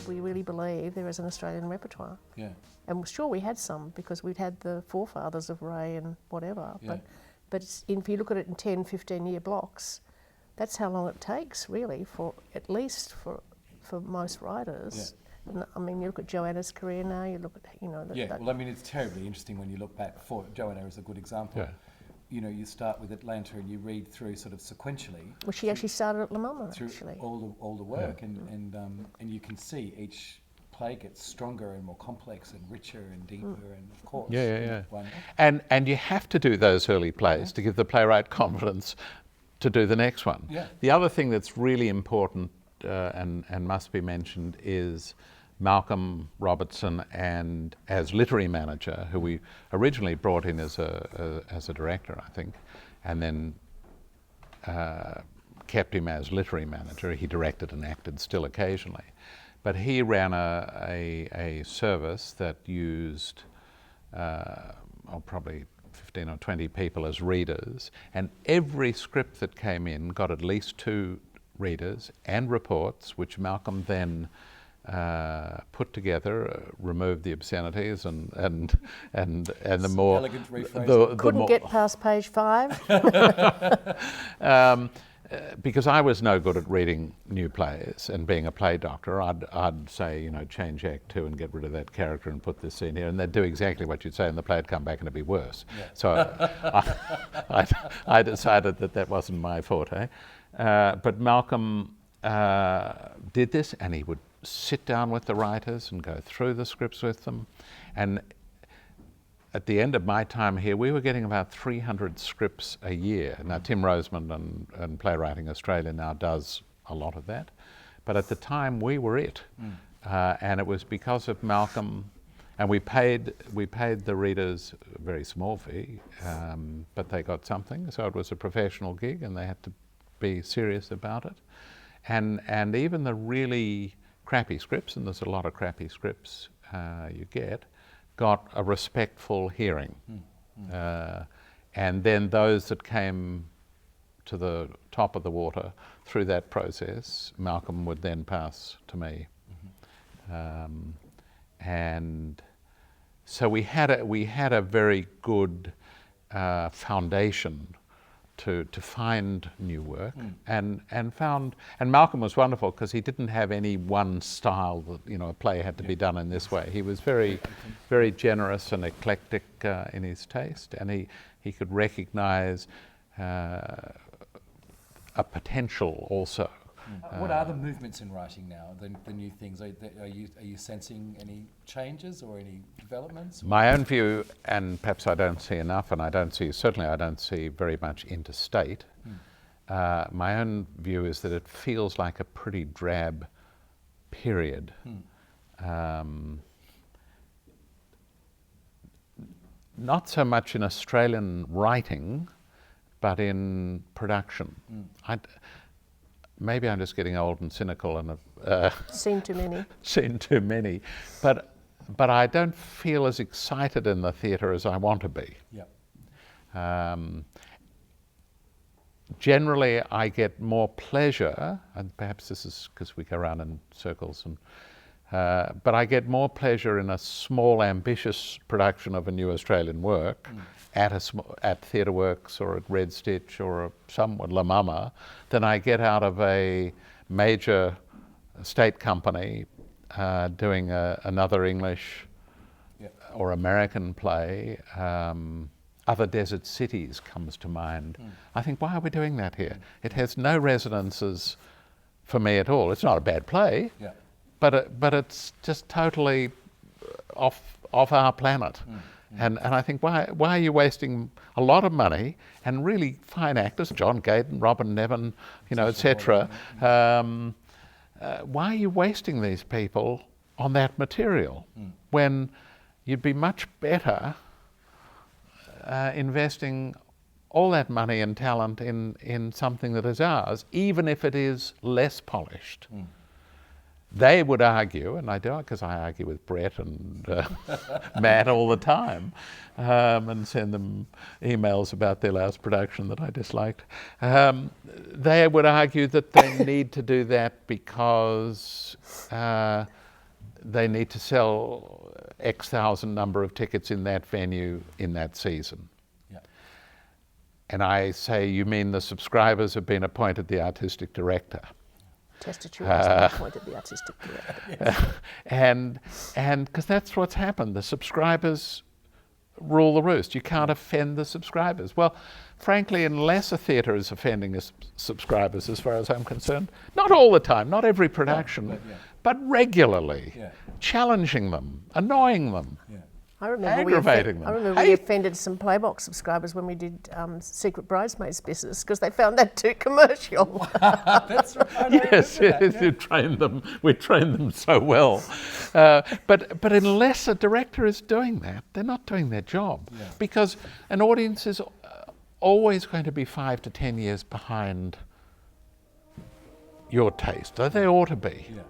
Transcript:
we really believe there is an Australian repertoire. Yeah. And sure, we had some because we'd had the forefathers of Ray and whatever. Yeah. But if you look at it in 10, 15-year blocks, that's how long it takes, really, for at least for most writers. Yeah. And, I mean, you look at Joanna's career now. You look at Well, I mean, it's terribly interesting when you look back. Joanna is a good example. Yeah. You know, you start with Atlanta and you read through sort of sequentially. Well, she actually started at La Mama, through actually. all the work, and you can see each play gets stronger and more complex and richer and deeper, and of course. One. And you have to do those early plays to give the playwright confidence to do the next one. Yeah. The other thing that's really important and must be mentioned is Malcolm Robertson, and as literary manager, who we originally brought in as a director, I think, and then kept him as literary manager. He directed and acted still occasionally. But he ran a service that used probably 15 or 20 people as readers, and every script that came in got at least 2 readers and reports, which Malcolm then put together, removed the obscenities and the more elegant rephrasing. Couldn't get past page 5. Because I was no good at reading new plays, and being a play doctor, I'd say, you know, change Act 2 and get rid of that character and put this scene here, and they'd do exactly what you'd say, and the play'd come back and it'd be worse. Yeah. So I decided that wasn't my forte. But Malcolm did this, and he would sit down with the writers and go through the scripts with them. And at the end of my time here, we were getting about 300 scripts a year. Now, Tim Rosemond and Playwriting Australia now does a lot of that. But at the time, we were it. And it was because of Malcolm. And we paid the readers a very small fee, but they got something. So it was a professional gig, and they had to be serious about it. And even the really crappy scripts, and there's a lot of crappy scripts you get, got a respectful hearing. And then those that came to the top of the water through that process, Malcolm would then pass to me. And so we had a very good foundation to find new work, and Malcolm was wonderful because he didn't have any one style that, you know, a play had to be done in this way. He was very, very generous and eclectic in his taste, and he could recognise a potential also. What are the movements in writing now? The new things. Are you sensing any changes or any developments? My own view, and perhaps I don't see enough, and I don't see very much interstate. My own view is that it feels like a pretty drab period. Not so much in Australian writing, but in production. Maybe I'm just getting old and cynical and Seen too many. Seen too many, but I don't feel as excited in the theatre as I want to be. Yeah. Generally, I get more pleasure, and perhaps this is because we go around in circles, but I get more pleasure in a small, ambitious production of a new Australian work at Theatre Works or at Red Stitch or somewhat La Mama than I get out of a major state company doing another English or American play. Other Desert Cities comes to mind. I think, why are we doing that here? It has no resonances for me at all. It's not a bad play, but it's just totally off our planet. And I think, why are you wasting a lot of money and really fine actors, John Gayden, Robin Nevin, you know, etc. Why are you wasting these people on that material when you'd be much better investing all that money and talent in something that is ours, even if it is less polished? They would argue, and I do, because I argue with Brett and Matt all the time, and send them emails about their last production that I disliked. They would argue that they need to do that because they need to sell X thousand number of tickets in that venue in that season. Yeah. And I say, you mean the subscribers have been appointed the artistic director? Testature has been appointed the artistic director. And because that's what's happened. The subscribers rule the roost. You can't offend the subscribers. Well, frankly, unless a theatre is offending the subscribers, as far as I'm concerned, not all the time, not every production, but regularly, challenging them, annoying them. Yeah. I remember Aggravating them. I remember we offended some Playbox subscribers when we did Secret Bridesmaids business because they found that too commercial. That's right. I Yes, remember that, yes, you trained them. We trained them so well. But unless a director is doing that, they're not doing their job. Yeah. Because an audience is always going to be 5 to 10 years behind your taste. They ought to be. Yeah.